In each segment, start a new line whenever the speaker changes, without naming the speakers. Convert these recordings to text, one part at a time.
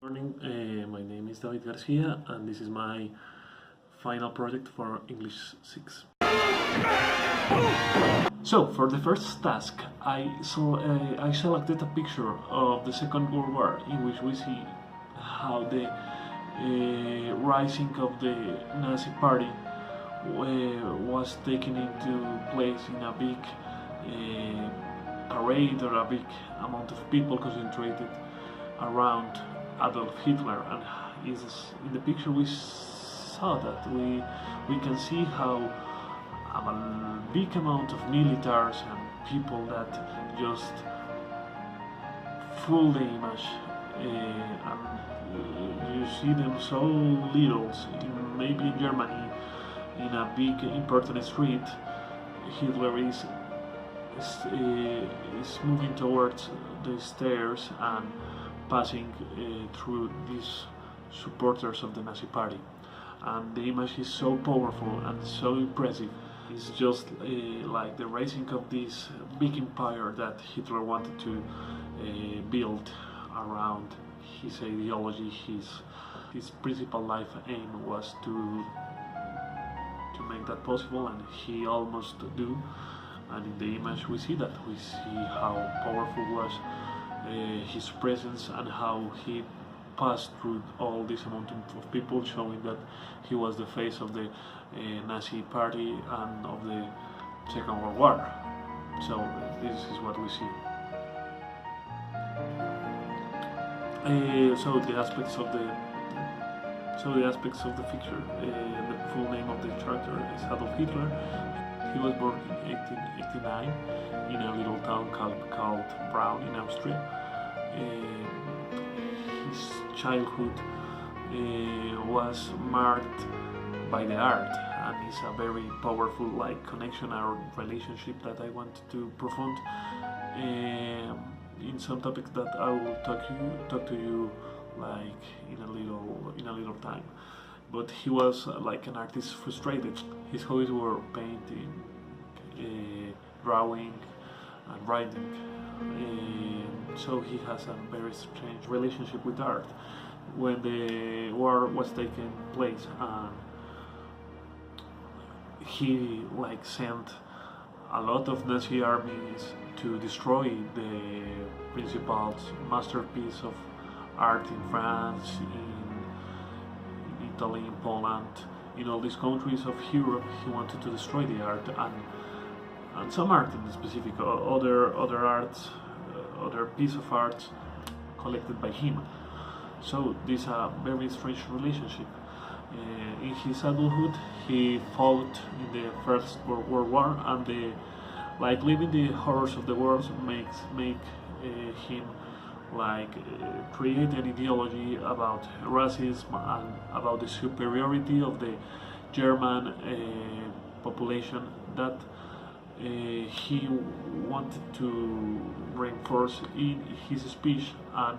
Morning, my name is David Garcia and this is my final project for English 6. So, for the first task, I selected a picture of the Second World War in which we see how the rising of the Nazi Party was taken into place in a big parade or a big amount of people concentrated around Adolf Hitler, and in the picture we saw that we can see how a big amount of militaries and people that just fool the image, and you see them so little. Maybe in Germany, in a big important street, Hitler is moving towards the stairs and passing through these supporters of the Nazi Party, and the image is so powerful and so impressive. It's just like the rising of this big empire that Hitler wanted to build around his ideology. His principal life aim was to make that possible, and he almost do. And in the image we see that. We see how powerful was his presence and how he passed through all this amount of people, showing that he was the face of the Nazi Party and of the Second World War. So this is what we see. So the aspects of the picture. The full name of the character is Adolf Hitler. He was born in 1889 in a little town called Braun in Austria. His childhood was marked by the art, and it's a very powerful connection or relationship that I want to profound in some topics that I will talk to you in a little time. But he was like an artist frustrated. His hobbies were painting, drawing, and writing. So he has a very strange relationship with art. When the war was taking place, he sent a lot of Nazi armies to destroy the principal masterpiece of art in France, in Italy, in Poland, in all these countries of Europe. He wanted to destroy the art, and some art in specific, other arts, other piece of art collected by him. So this is a very strange relationship. In his adulthood, he fought in the First World War, and living the horrors of the war make him create an ideology about racism and about the superiority of the German population that he wanted to reinforce in his speech, and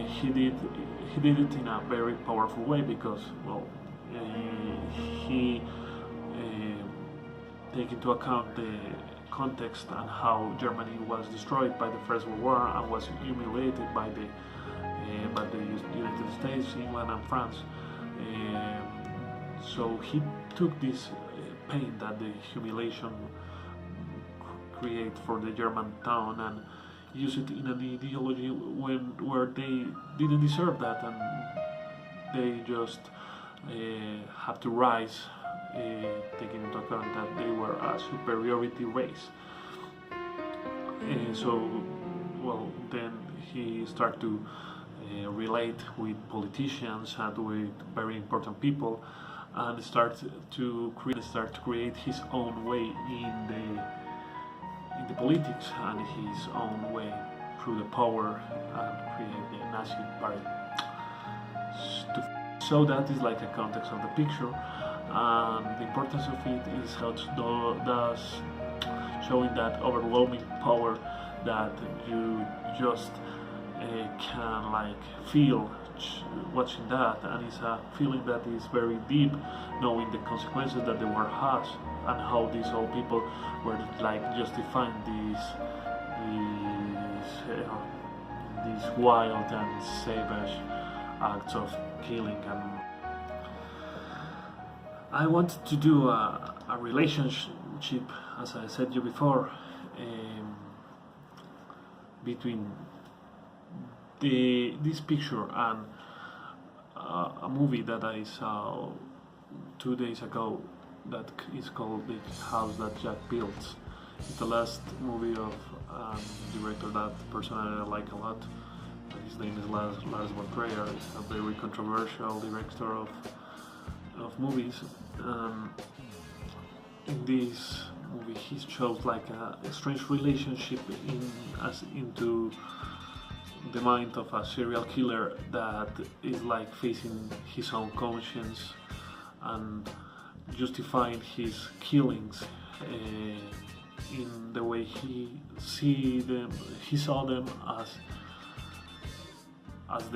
he did it in a very powerful way, because he take into account the context and how Germany was destroyed by the First World War and was humiliated by the United States, England, and France. So he took this pain that the humiliation create for the German town and use it in an ideology where they didn't deserve that, and they just have to rise, taking into account that they were a superiority race. Then he started to relate with politicians and with very important people, and start to create his own way in the politics and his own way through the power, and create the Nazi Party. So that is like a context of the picture, and the importance of it is how does showing that overwhelming power that you just can feel watching that, and it's a feeling that is very deep, knowing the consequences that the war has, and how these old people were justifying these these wild and savage acts of killing. And I wanted to do a relationship, as I said you before, between this picture and a movie that I saw 2 days ago that is called The House That Jack Built. It's the last movie of a director that personally I like a lot. His name is Lars von Trier. He's a very controversial director of movies. In this movie, he shows like a strange relationship into the mind of a serial killer that is like facing his own conscience and justifying his killings in the way he saw them as if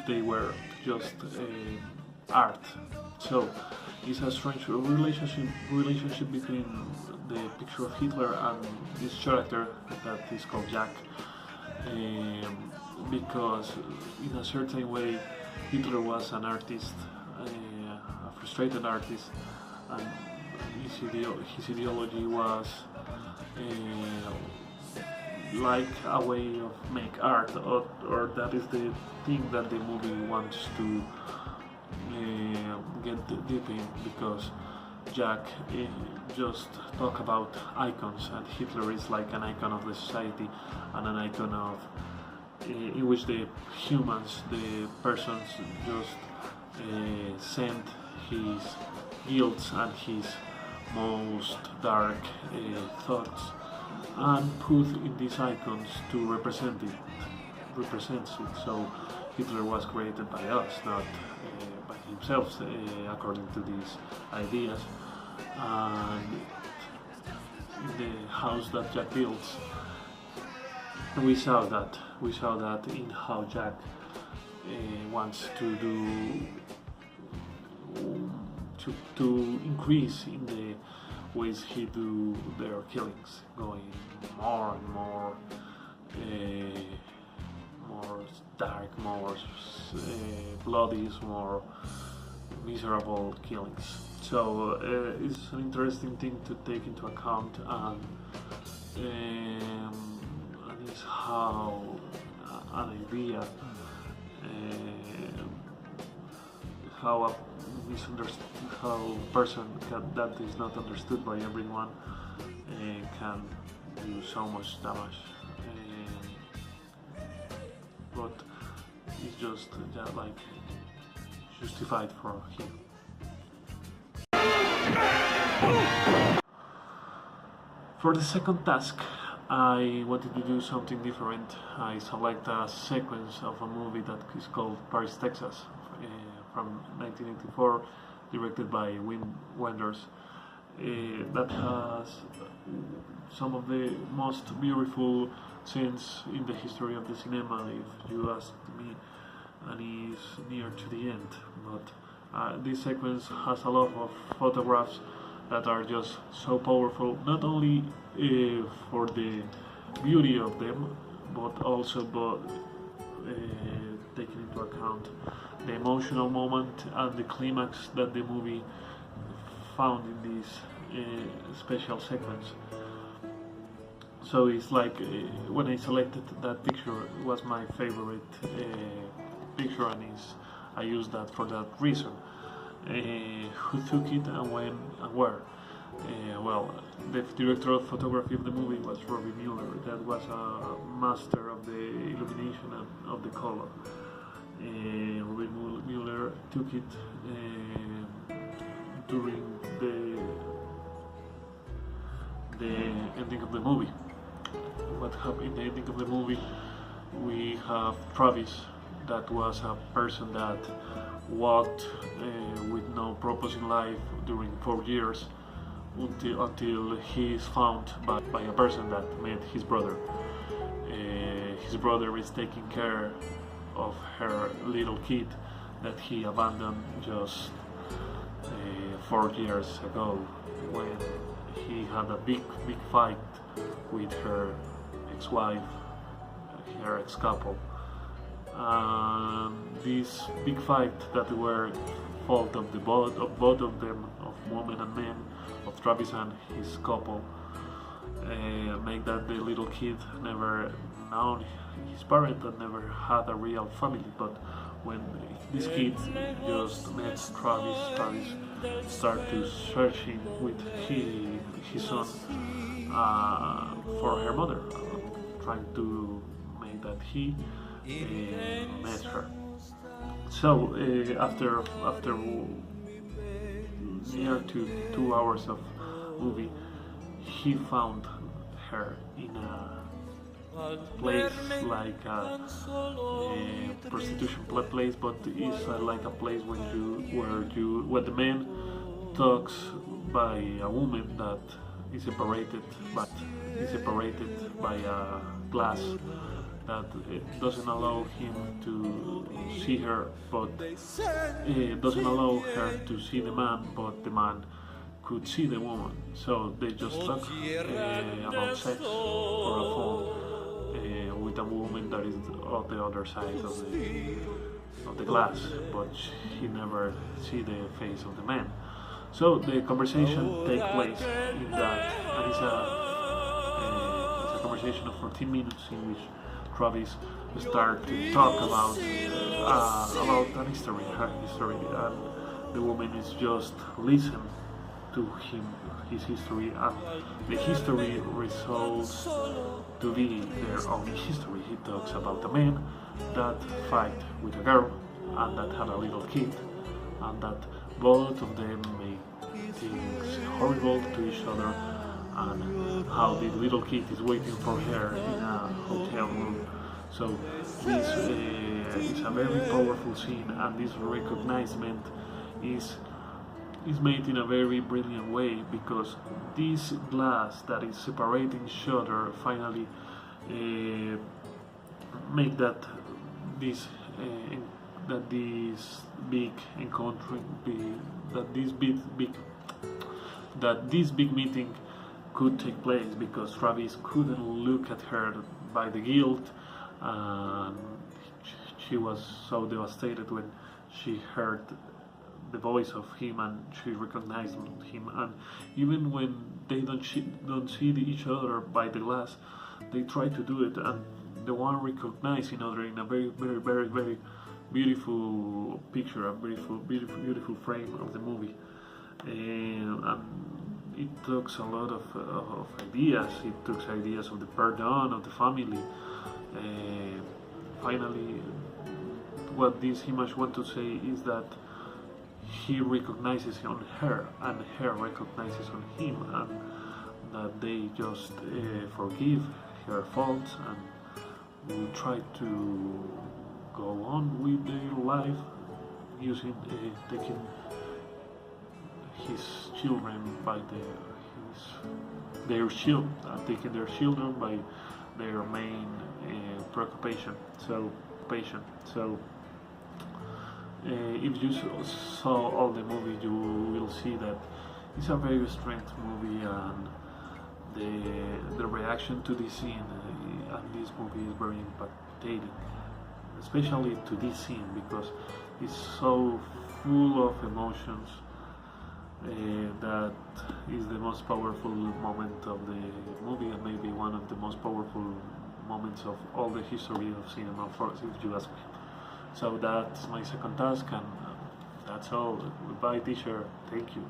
they were just art. So it's a strange relationship between the picture of Hitler and this character that is called Jack, because in a certain way Hitler was an artist, a frustrated artist, and his ideology was like a way of make art, or that is the thing that the movie wants to get deep in, because Jack just talk about icons, and Hitler is like an icon of the society and an icon of in which the humans, the persons, just send his guilt and his most dark thoughts and put in these icons to represents it. So Hitler was created by us, not by himself, according to these ideas. And in The House That Jack Built, we saw that in how Jack wants to do to increase in the ways he do their killings, going more and more dark, more bloody, more miserable killings. So it's an interesting thing to take into account, and it's how an idea, how a person that is not understood by everyone can do so much damage, but it's just like justified for him. For the second task, I wanted to do something different. I select a sequence of a movie that is called Paris, Texas, from 1984, directed by Wim Wenders. That has some of the most beautiful scenes in the history of the cinema, if you ask me, and is near to the end. But this sequence has a lot of photographs that are just so powerful, not only for the beauty of them, but also taking into account the emotional moment and the climax that the movie found in this special sequence. So it's like when I selected that picture, it was my favorite picture, and I used that for that reason. Who took it and when and where? Well, the director of photography of the movie was Robbie Mueller. That was a master of the illumination and of the color. Robbie Mueller took it during the ending of the movie. What happened in the ending of the movie? We have Travis, that was a person that walked with no purpose in life during 4 years until he is found by a person that met his brother. His brother is taking care of her little kid that he abandoned just 4 years ago, when he had a big fight with her ex-wife her ex-couple. This big fight that were fault of both of them, of women and men, of Travis and his couple, make that the little kid never known his parent and never had a real family. But when this kid just met Travis start to searching with his son for her mother, trying to make that he met her. So after near to 2 hours of movie, he found her in a place like a prostitution place, but it's like a place where the man talks by a woman that is separated by a glass that doesn't allow him to see her, but doesn't allow her to see the man, but the man could see the woman. So they just talk about sex for a phone with a woman that is on the other side of the glass, but he never see the face of the man. So the conversation takes place in that, and it's a conversation of 14 minutes in which Travis start to talk about an history, her history, and the woman is just listen to his history, and the history results to be their own history. He talks about a man that fight with a girl and that had a little kid, and that both of them make things horrible to each other, and how the little kid is waiting for her in a hotel room. So this is a very powerful scene, and this recognition is made in a very brilliant way, because this glass that is separating each other finally make that this big encountering, that this big meeting could take place, because Travis couldn't look at her by the guilt, and she was so devastated when she heard the voice of him and she recognized him. And even when they don't see each other by the glass, they try to do it, and the one recognizing other in a very beautiful picture, a beautiful frame of the movie. And it took a lot of ideas. It took ideas of the pardon of the family. Finally, what this image wants to say is that he recognizes on her and her recognizes on him, and that they just forgive her faults and will try to go on with their life, using taking his children by taking their children by their main preoccupation. So if you saw all the movie, you will see that it's a very strange movie, and the reaction to this scene and this movie is very impacting, especially to this scene, because it's so full of emotions. That is the most powerful moment of the movie, and maybe one of the most powerful moments of all the history of cinema, if you ask me. So that's my second task, and that's all. Goodbye, teacher. Thank you.